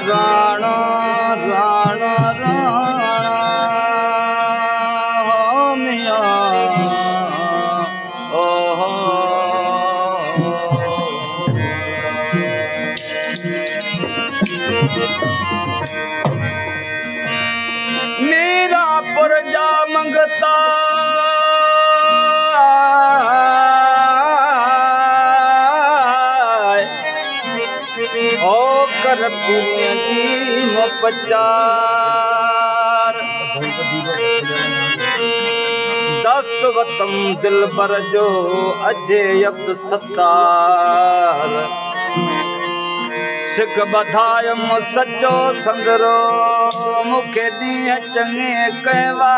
राणा राणा राणा हो मियाँ ओ मेरा प्रजा मंगता ओ कर पुण्य दीन पचार दस्त वतम दिल बर जो अजय अब्द सत्तार सिख बधायम सचो संदरो मुखे ॾींहं चङे कवार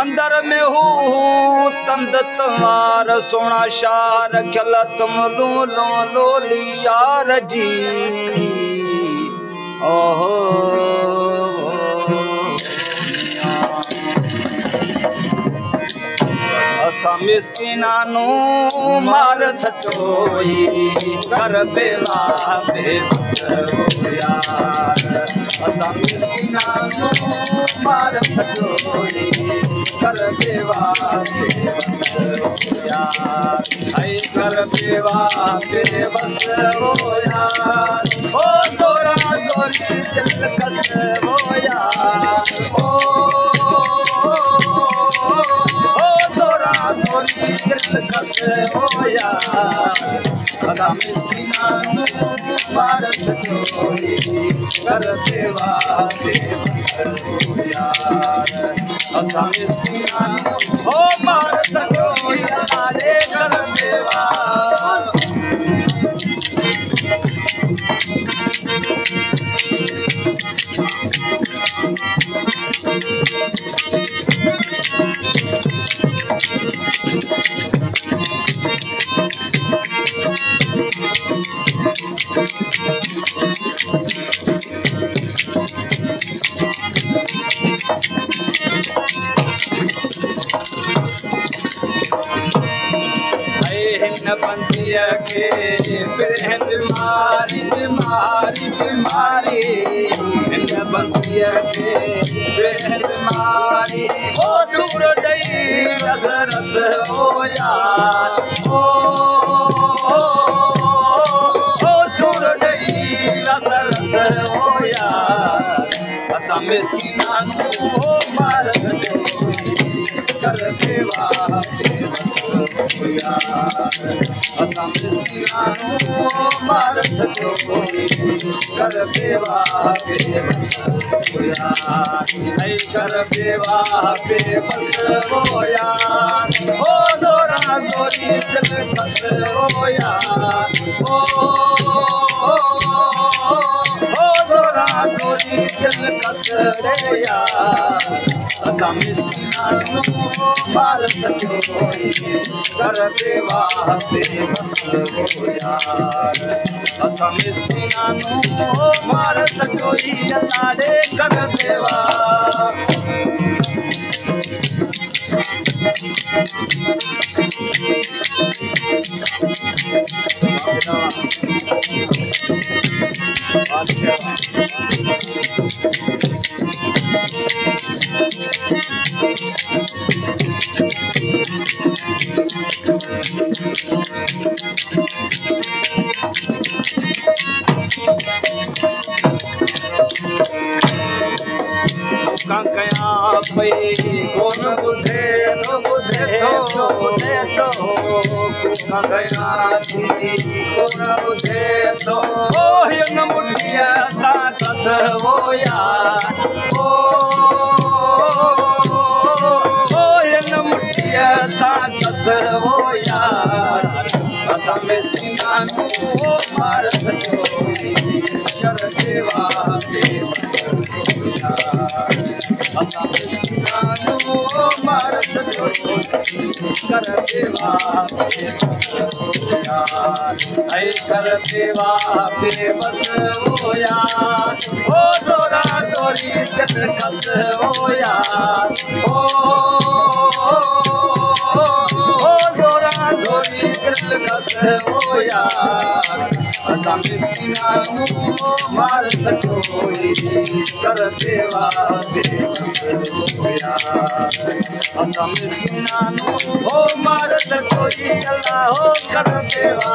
अंदर में हू तंद तवार सोना शार खिलत लो लो लोली यार जी ओहो असा मिस्किनानू मार सचोई कर बेला बेबस यार असा मिस्किनानू मार सचोई कर बेवा बेबस यार ऐ कर बेवा बेबस यार ओ तोरा तोरी दिल कस यार ओ होया अदा मिस्किनानू मार सचोई कर सेवा यार अदा मिस्किनानू हो मार सचोई रे कर सेवा बंदिया के बेहन बीमारी बीमारी बीमारी बंदिया के बेहन बीमारी ओ चुर दई रस रस हो यार ओ चुर दई रस रस हो यार असा मिस्किनानू हो मार कर सेवा असा मिस्किनानू मार सचोई कर बेवा ऐ कर बेवा बेबस हो यार ओ दोरा दोरी दिल कस हो यार ओ दोरा दोरी दिल कस रे यार असा मिस्किनानू मार सचोई कर बेवा बेबस हो यार असा मिस्किनानू मार सचोई रे कर बेवा कया पे कौन बुधे तो कया कौन बुधे तो न मुठिया सा कस हो यार न मुठिया सा कस हो यार असा मिस्किनानू मार सचोई कर सेवा असा मिस्किनानू मार सचोई कर बेवा ऐ कर बेवा बेबस हो यार ओ दोरा दोरी दिल कस हो यार ओ दोरा दोरी दिल कस बस वो यार असां मिसकीना मार सकोई कर देवा बेबस वो यार असां मिसकीना हो मार सकोई अल्लाह हो कर देवा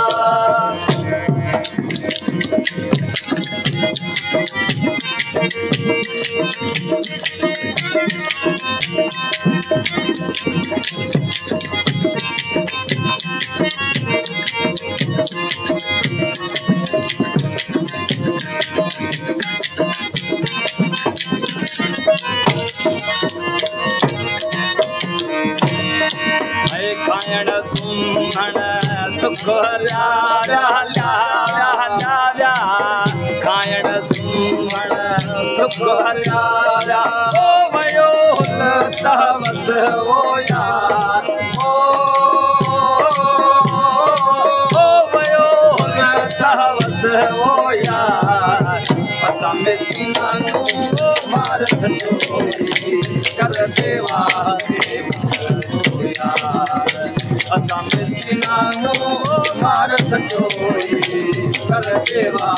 खायण सुमण सुख खायण सुमण सुख ओ भयो तवस वो यार ओ भयो तवस वो यार असां मिसकीना मार कर देवा असां मिसकीना मार सकोई कर देवा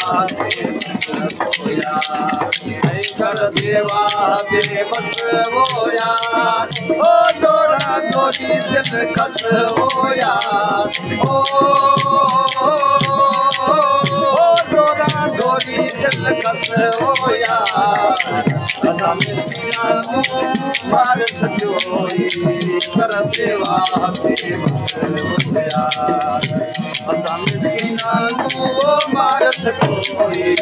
कर देवा बेबस वो यार ओ जोरा जोरी दिल कस वो यार ओ जोरा जोरी दिल कस वो यार असां मिसकीना मार सकोई कर देवा बेबस वो यार असां मिसकीना मार सकोई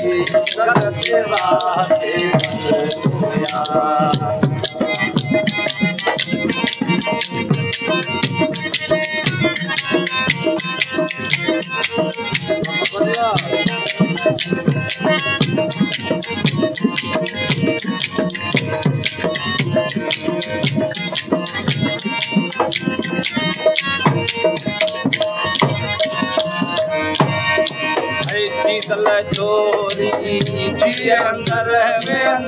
कर देवा बेबस वो यार चोरी जी अंदर में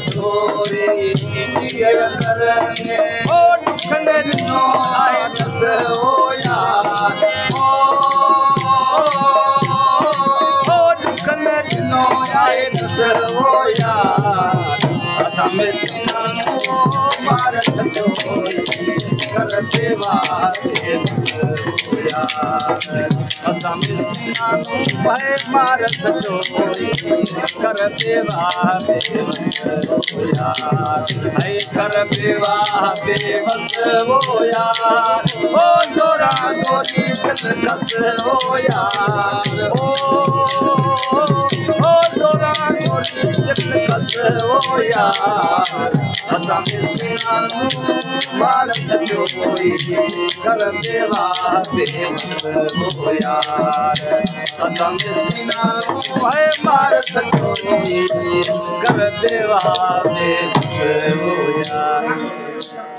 चोरी जी अंदर में ओ दुखन नो आए बस ओ यार ओ दुखन नो आए बस ओ यार असां मिसकीना मार सकोई कर देवा असां मिसकीना मार सकोई कर देवा बेबस वो यार कर देवा बेबस वो यार ओ जोरा जोरी दिल कस वो यार ओ जोरा जोरी दिल कस वो यार असां मिसकीना मार सकोई कर देवा बेबस वो यार असां मिसकीना मार सकोई कर देवा बेबस वो यार